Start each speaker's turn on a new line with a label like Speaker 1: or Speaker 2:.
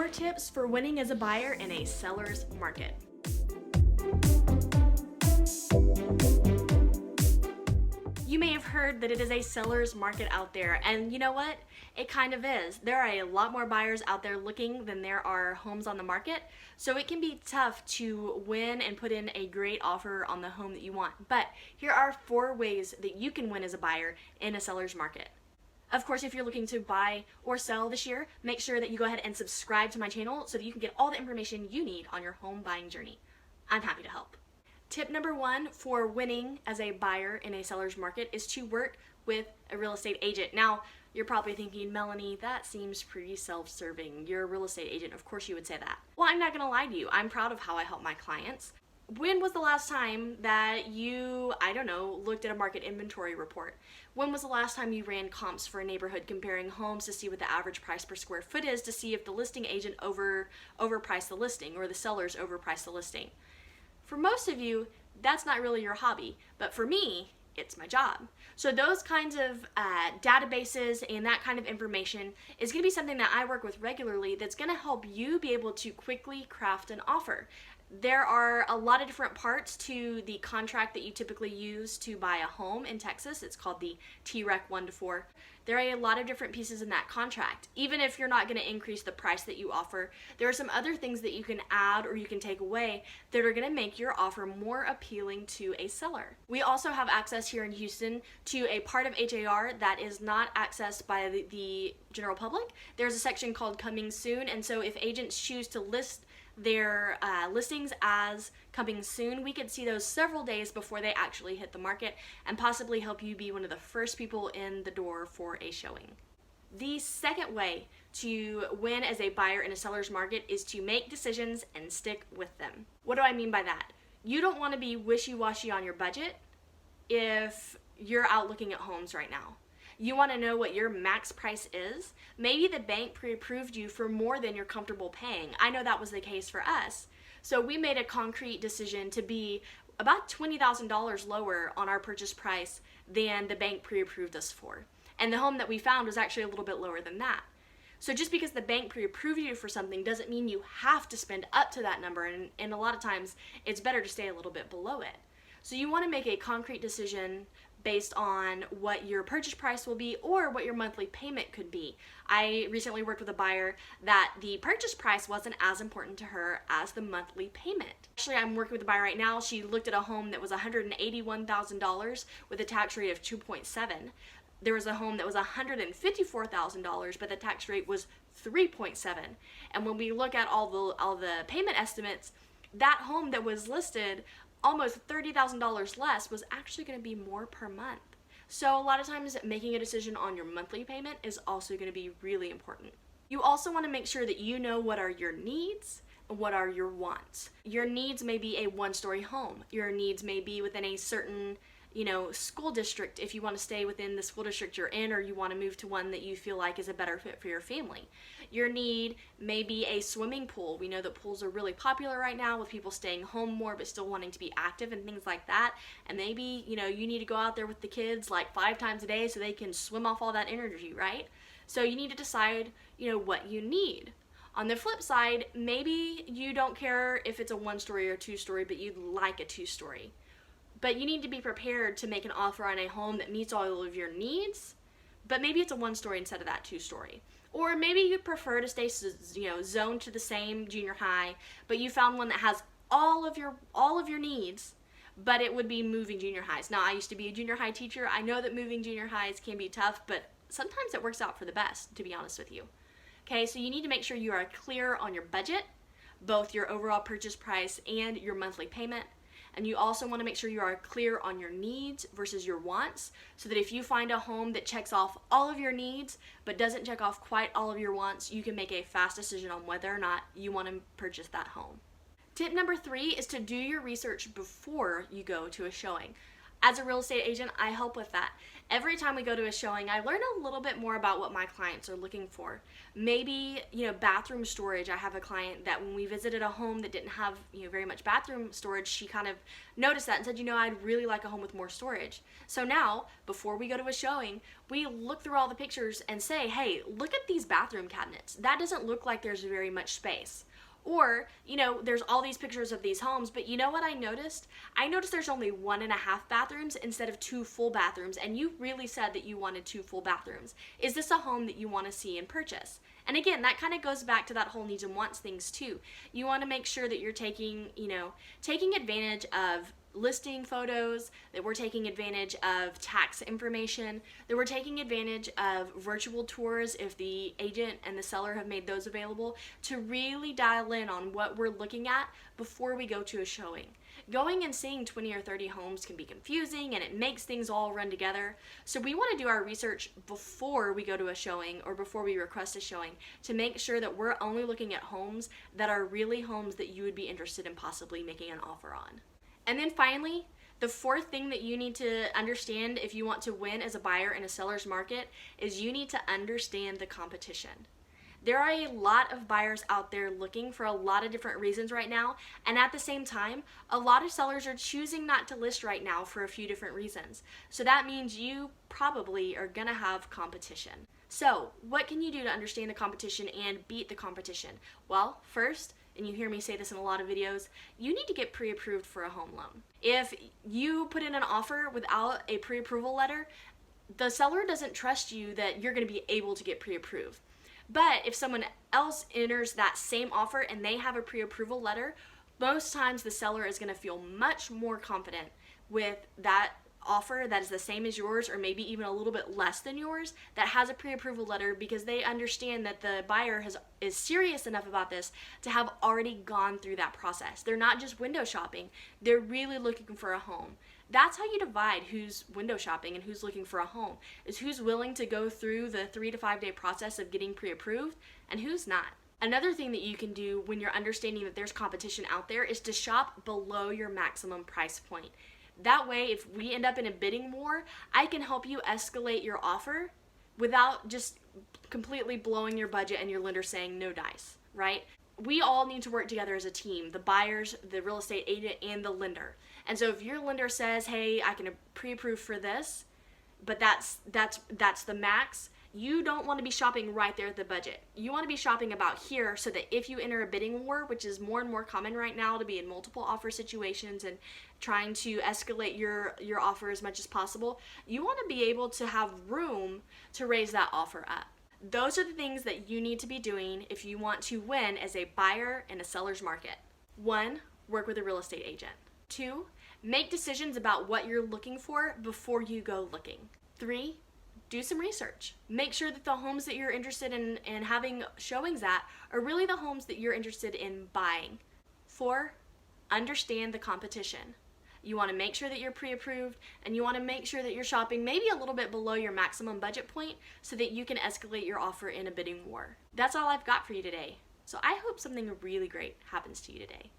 Speaker 1: 4 tips for winning as a buyer in a seller's market. You may have heard that it is a seller's market out there, and you know what? It kind of is. There are a lot more buyers out there looking than there are homes on the market, so it can be tough to win and put in a great offer on the home that you want. But here are 4 ways that you can win as a buyer in a seller's market. Of course, if you're looking to buy or sell this year, make sure that you go ahead and subscribe to my channel so that you can get all the information you need on your home buying journey. I'm happy to help. Tip number 1 for winning as a buyer in a seller's market is to work with a real estate agent. Now, you're probably thinking, Melanie, that seems pretty self-serving. You're a real estate agent. Of course you would say that. Well, I'm not going to lie to you. I'm proud of how I help my clients. When was the last time that you, looked at a market inventory report? When was the last time you ran comps for a neighborhood comparing homes to see what the average price per square foot is to see if the listing agent overpriced the listing or the sellers overpriced the listing? For most of you, that's not really your hobby, but for me, it's my job. So those kinds of databases and that kind of information is going to be something that I work with regularly that's going to help you be able to quickly craft an offer. There are a lot of different parts to the contract that you typically use to buy a home in Texas. It's called the TREC 1-4. There are a lot of different pieces in that contract. Even if you're not going to increase the price that you offer, there are some other things that you can add or you can take away that are going to make your offer more appealing to a seller. We also have access here in Houston to a part of HAR that is not accessed by the general public. There's a section called Coming Soon, and so if agents choose to list their listings as coming soon, we could see those several days before they actually hit the market and possibly help you be one of the first people in the door for a showing. The second way to win as a buyer in a seller's market is to make decisions and stick with them. What do I mean by that? You don't want to be wishy-washy on your budget if you're out looking at homes right now. You want to know what your max price is. Maybe the bank pre-approved you for more than you're comfortable paying. I know that was the case for us. So we made a concrete decision to be about $20,000 lower on our purchase price than the bank pre-approved us for. And the home that we found was actually a little bit lower than that. So just because the bank pre-approved you for something doesn't mean you have to spend up to that number, and a lot of times it's better to stay a little bit below it. So you want to make a concrete decision based on what your purchase price will be or what your monthly payment could be. I recently worked with a buyer that the purchase price wasn't as important to her as the monthly payment. Actually, I'm working with a buyer right now. She looked at a home that was $181,000 with a tax rate of 2.7. There was a home that was $154,000, but the tax rate was 3.7. And when we look at all the payment estimates, that home that was listed almost $30,000 less was actually going to be more per month. So a lot of times making a decision on your monthly payment is also going to be really important. You also want to make sure that you know what are your needs and what are your wants. Your needs may be a 1-story home. Your needs may be within a certain school district if you want to stay within the school district you're in, or you want to move to one that you feel like is a better fit for your family. Your need may be a swimming pool. We know that pools are really popular right now with people staying home more but still wanting to be active and things like that. And maybe, you need to go out there with the kids like 5 times a day so they can swim off all that energy, right? So you need to decide, what you need. On the flip side, maybe you don't care if it's a 1-story or 2-story, but you'd like a 2-story. But you need to be prepared to make an offer on a home that meets all of your needs, but maybe it's a 1-story instead of that 2-story. Or maybe you prefer to stay, zoned to the same junior high, but you found one that has all of your needs, but it would be moving junior highs. Now, I used to be a junior high teacher. I know that moving junior highs can be tough, but sometimes it works out for the best, to be honest with you. Okay, so you need to make sure you are clear on your budget, both your overall purchase price and your monthly payment. And you also want to make sure you are clear on your needs versus your wants, so that if you find a home that checks off all of your needs but doesn't check off quite all of your wants, you can make a fast decision on whether or not you want to purchase that home. Tip number 3 is to do your research before you go to a showing. As a real estate agent, I help with that. Every time we go to a showing, I learn a little bit more about what my clients are looking for. Maybe, bathroom storage. I have a client that when we visited a home that didn't have, very much bathroom storage, she kind of noticed that and said, I'd really like a home with more storage. So now, before we go to a showing, we look through all the pictures and say, hey, look at these bathroom cabinets. That doesn't look like there's very much space. Or, there's all these pictures of these homes, but you know what I noticed? I noticed there's only 1.5 bathrooms instead of 2 full bathrooms, and you really said that you wanted 2 full bathrooms. Is this a home that you want to see and purchase? And again, that kind of goes back to that whole needs and wants things too. You want to make sure that you're taking advantage of listing photos, that we're taking advantage of tax information, that we're taking advantage of virtual tours if the agent and the seller have made those available, to really dial in on what we're looking at before we go to a showing. Going and seeing 20 or 30 homes can be confusing and it makes things all run together. So we want to do our research before we go to a showing or before we request a showing to make sure that we're only looking at homes that are really homes that you would be interested in possibly making an offer on. And then finally, the fourth thing that you need to understand if you want to win as a buyer in a seller's market is you need to understand the competition. There are a lot of buyers out there looking for a lot of different reasons right now, and at the same time, a lot of sellers are choosing not to list right now for a few different reasons. So that means you probably are gonna have competition. So what can you do to understand the competition and beat the competition? Well, first, and you hear me say this in a lot of videos, you need to get pre-approved for a home loan. If you put in an offer without a pre-approval letter, the seller doesn't trust you that you're gonna be able to get pre-approved. But if someone else enters that same offer and they have a pre-approval letter, most times the seller is gonna feel much more confident with that offer that is the same as yours or maybe even a little bit less than yours that has a pre-approval letter, because they understand that the buyer is serious enough about this to have already gone through that process. They're not just window shopping, they're really looking for a home. That's how you divide who's window shopping and who's looking for a home, is who's willing to go through the 3 to 5 day process of getting pre-approved and who's not. Another thing that you can do when you're understanding that there's competition out there is to shop below your maximum price point. That way, if we end up in a bidding war, I can help you escalate your offer without just completely blowing your budget and your lender saying no dice, right? We all need to work together as a team, the buyers, the real estate agent, and the lender. And so if your lender says, hey, I can pre-approve for this, but that's the max, you don't want to be shopping right there at the budget. You want to be shopping about here so that if you enter a bidding war, which is more and more common right now to be in multiple offer situations and trying to escalate your offer as much as possible, you want to be able to have room to raise that offer up. Those are the things that you need to be doing if you want to win as a buyer in a seller's market. 1, work with a real estate agent. 2, make decisions about what you're looking for before you go looking. 3, do some research. Make sure that the homes that you're interested in having showings at are really the homes that you're interested in buying. 4, understand the competition. You want to make sure that you're pre-approved, and you want to make sure that you're shopping maybe a little bit below your maximum budget point so that you can escalate your offer in a bidding war. That's all I've got for you today. So I hope something really great happens to you today.